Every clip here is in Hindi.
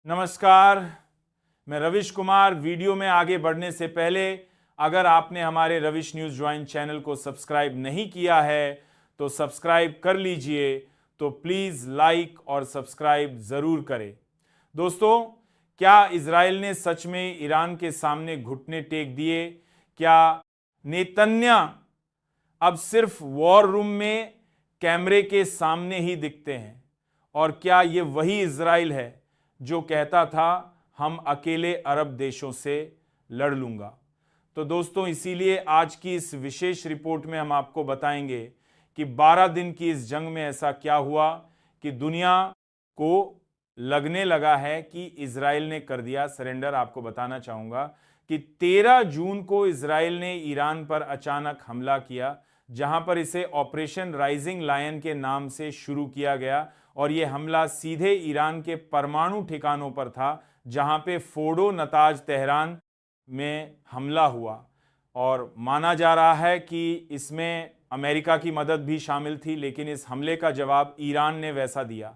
नमस्कार, मैं रविश कुमार। वीडियो में आगे बढ़ने से पहले अगर आपने हमारे रविश न्यूज़ ज्वाइन चैनल को सब्सक्राइब नहीं किया है तो सब्सक्राइब कर लीजिए। तो प्लीज़ लाइक और सब्सक्राइब ज़रूर करें। दोस्तों, क्या इजराइल ने सच में ईरान के सामने घुटने टेक दिए? क्या नेतन्याहू अब सिर्फ वॉर रूम में कैमरे के सामने ही दिखते हैं? और क्या ये वही इजराइल है जो कहता था हम अकेले अरब देशों से लड़ लूंगा? तो दोस्तों, इसीलिए आज की इस विशेष रिपोर्ट में हम आपको बताएंगे कि 12 दिन की इस जंग में ऐसा क्या हुआ कि दुनिया को लगने लगा है कि इजराइल ने कर दिया सरेंडर। आपको बताना चाहूंगा कि 13 जून को इजराइल ने ईरान पर अचानक हमला किया, जहां पर इसे ऑपरेशन राइजिंग लायन के नाम से शुरू किया गया। और यह हमला सीधे ईरान के परमाणु ठिकानों पर था, जहां पे फोर्डो, नताज, तेहरान में हमला हुआ। और माना जा रहा है कि इसमें अमेरिका की मदद भी शामिल थी, लेकिन इस हमले का जवाब ईरान ने वैसा दिया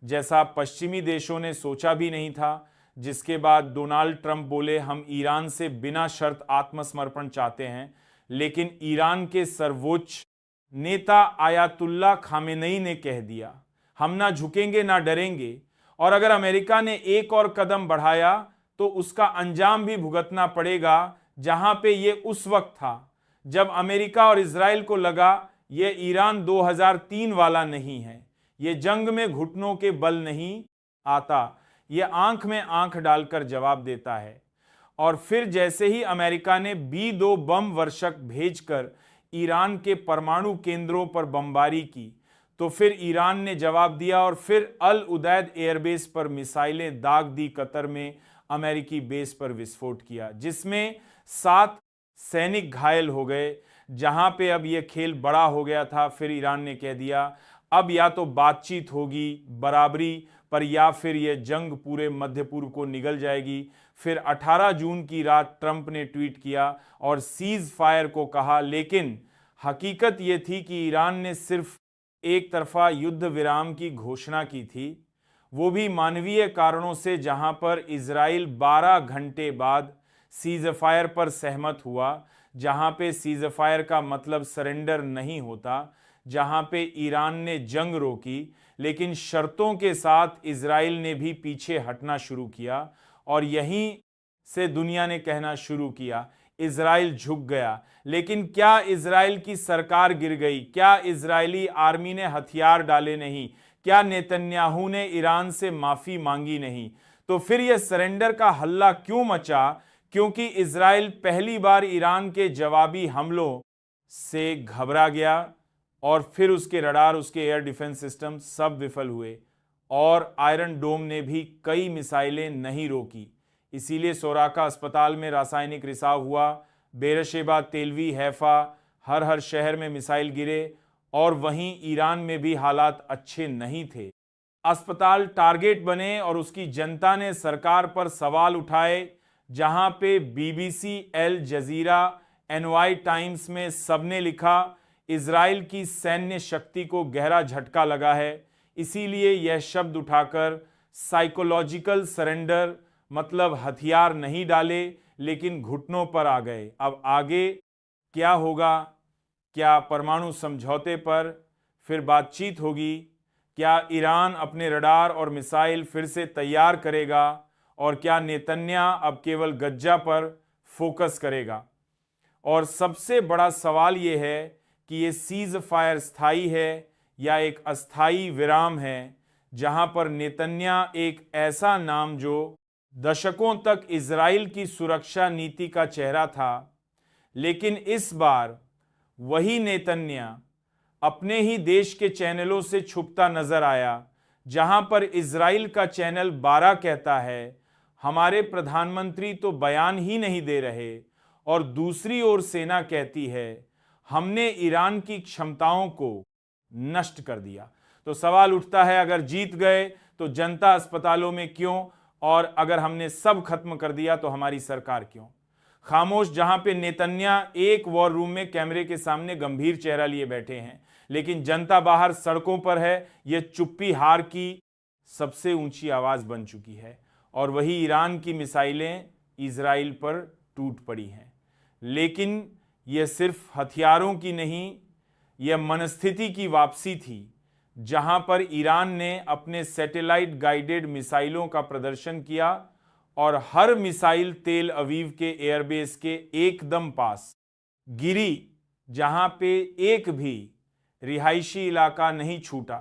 जैसा पश्चिमी देशों ने सोचा भी नहीं था। जिसके बाद डोनाल्ड ट्रंप बोले हम ईरान से बिना शर्त आत्मसमर्पण चाहते हैं, लेकिन ईरान के सर्वोच्च नेता आयतुल्लाह खामेनेई ने कह दिया हम ना झुकेंगे ना डरेंगे। और अगर अमेरिका ने एक और कदम बढ़ाया तो उसका अंजाम भी भुगतना पड़ेगा। जहां पे ये उस वक्त था जब अमेरिका और इजराइल को लगा ये ईरान 2003 वाला नहीं है, ये जंग में घुटनों के बल नहीं आता, ये आंख में आंख डालकर जवाब देता है। और फिर जैसे ही अमेरिका ने B-2 बम वर्षक भेजकर ईरान के परमाणु केंद्रों पर बमबारी की, तो फिर ईरान ने जवाब दिया और फिर अल उदैद एयरबेस पर मिसाइलें दाग दी। कतर में अमेरिकी बेस पर विस्फोट किया, जिसमें 7 सैनिक घायल हो गए। जहां पे अब यह खेल बड़ा हो गया था, फिर ईरान ने कह दिया अब या तो बातचीत होगी बराबरी पर, या फिर यह जंग पूरे मध्य पूर्व को निगल जाएगी। फिर 18 जून की रात ट्रंप ने ट्वीट किया और सीज फायर को कहा, लेकिन हकीकत यह थी कि ईरान ने सिर्फ एक तरफा युद्ध विराम की घोषणा की थी, वो भी मानवीय कारणों से, जहां पर इजराइल 12 घंटे बाद सीज फायर पर सहमत हुआ। जहां पे सीज फायर का मतलब सरेंडर नहीं होता, जहां पे ईरान ने जंग रोकी, लेकिन शर्तों के साथ इजराइल ने भी पीछे हटना शुरू किया। और यहीं से दुनिया ने कहना शुरू किया इजराइल झुक गया। लेकिन क्या इजराइल की सरकार गिर गई? क्या इजरायली आर्मी ने हथियार डाले नहीं? क्या नेतन्याहू ने ईरान से माफी मांगी नहीं? तो फिर यह सरेंडर का हल्ला क्यों मचा? क्योंकि इजराइल पहली बार ईरान के जवाबी हमलों से घबरा गया और फिर उसके रडार, उसके एयर डिफेंस सिस्टम सब विफल हुए और आयरन डोम ने भी कई मिसाइलें नहीं रोकी। इसीलिए सोराका अस्पताल में रासायनिक रिसाव हुआ, बेरशेबा, तेलवी, हैफा, हर शहर में मिसाइल गिरे। और वहीं ईरान में भी हालात अच्छे नहीं थे। अस्पताल टारगेट बने और उसकी जनता ने सरकार पर सवाल उठाए, जहां पे BBC, अल जजीरा, NY टाइम्स में सबने लिखा इजराइल की सैन्य शक्ति को गहरा झटका लगा है। इसीलिए यह शब्द उठाकर साइकोलॉजिकल सरेंडर, मतलब हथियार नहीं डाले लेकिन घुटनों पर आ गए। अब आगे क्या होगा? क्या परमाणु समझौते पर फिर बातचीत होगी? क्या ईरान अपने रडार और मिसाइल फिर से तैयार करेगा? और क्या नेतन्याहू अब केवल गज्जा पर फोकस करेगा? और सबसे बड़ा सवाल यह है कि ये सीज फायर स्थायी है या एक अस्थाई विराम है, जहां पर नेतन्याहू एक ऐसा नाम जो दशकों तक इजराइल की सुरक्षा नीति का चेहरा था, लेकिन इस बार वही नेतन्याहू अपने ही देश के चैनलों से छुपता नजर आया। जहां पर इजराइल का चैनल 12 कहता है हमारे प्रधानमंत्री तो बयान ही नहीं दे रहे, और दूसरी ओर सेना कहती है हमने ईरान की क्षमताओं को नष्ट कर दिया। तो सवाल उठता है, अगर जीत गए तो जनता अस्पतालों में क्यों? और अगर हमने सब खत्म कर दिया तो हमारी सरकार क्यों खामोश? जहां पे नेतन्याहू एक वॉर रूम में कैमरे के सामने गंभीर चेहरा लिए बैठे हैं, लेकिन जनता बाहर सड़कों पर है। यह चुप्पी हार की सबसे ऊंची आवाज बन चुकी है। और वही ईरान की मिसाइलें इजराइल पर टूट पड़ी हैं। लेकिन यह सिर्फ हथियारों की नहीं, यह मनस्थिति की वापसी थी, जहां पर ईरान ने अपने सैटेलाइट गाइडेड मिसाइलों का प्रदर्शन किया और हर मिसाइल तेल अवीव के एयरबेस के एकदम पास गिरी, जहां पे एक भी रिहायशी इलाका नहीं छूटा।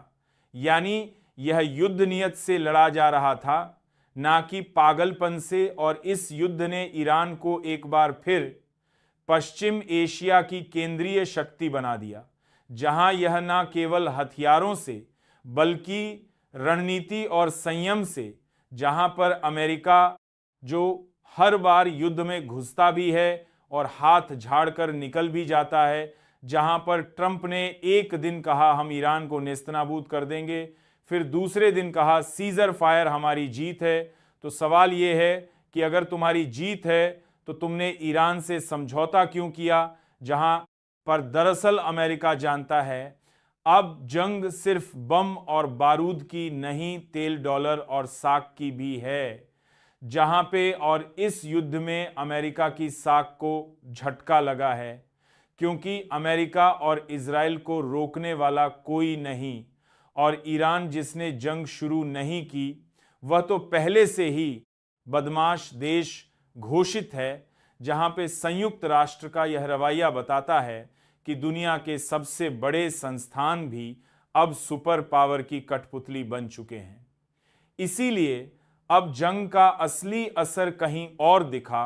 यानी यह युद्ध नियत से लड़ा जा रहा था, ना कि पागलपन से। और इस युद्ध ने ईरान को एक बार फिर पश्चिम एशिया की केंद्रीय शक्ति बना दिया, जहां यह न केवल हथियारों से बल्कि रणनीति और संयम से, जहां पर अमेरिका जो हर बार युद्ध में घुसता भी है और हाथ झाड़कर निकल भी जाता है, जहां पर ट्रंप ने एक दिन कहा हम ईरान को नेस्तनाबूद कर देंगे, फिर दूसरे दिन कहा सीजर फायर हमारी जीत है। तो सवाल यह है कि अगर तुम्हारी जीत है तो तुमने ईरान से समझौता क्यों किया, जहां पर दरअसल अमेरिका जानता है अब जंग सिर्फ बम और बारूद की नहीं, तेल, डॉलर और साख की भी है, जहां पे और इस युद्ध में अमेरिका की साख को झटका लगा है, क्योंकि अमेरिका और इजराइल को रोकने वाला कोई नहीं। और ईरान जिसने जंग शुरू नहीं की, वह तो पहले से ही बदमाश देश घोषित है, जहां पे संयुक्त राष्ट्र का यह रवैया बताता है कि दुनिया के सबसे बड़े संस्थान भी अब सुपर पावर की कठपुतली बन चुके हैं। इसीलिए अब जंग का असली असर कहीं और दिखा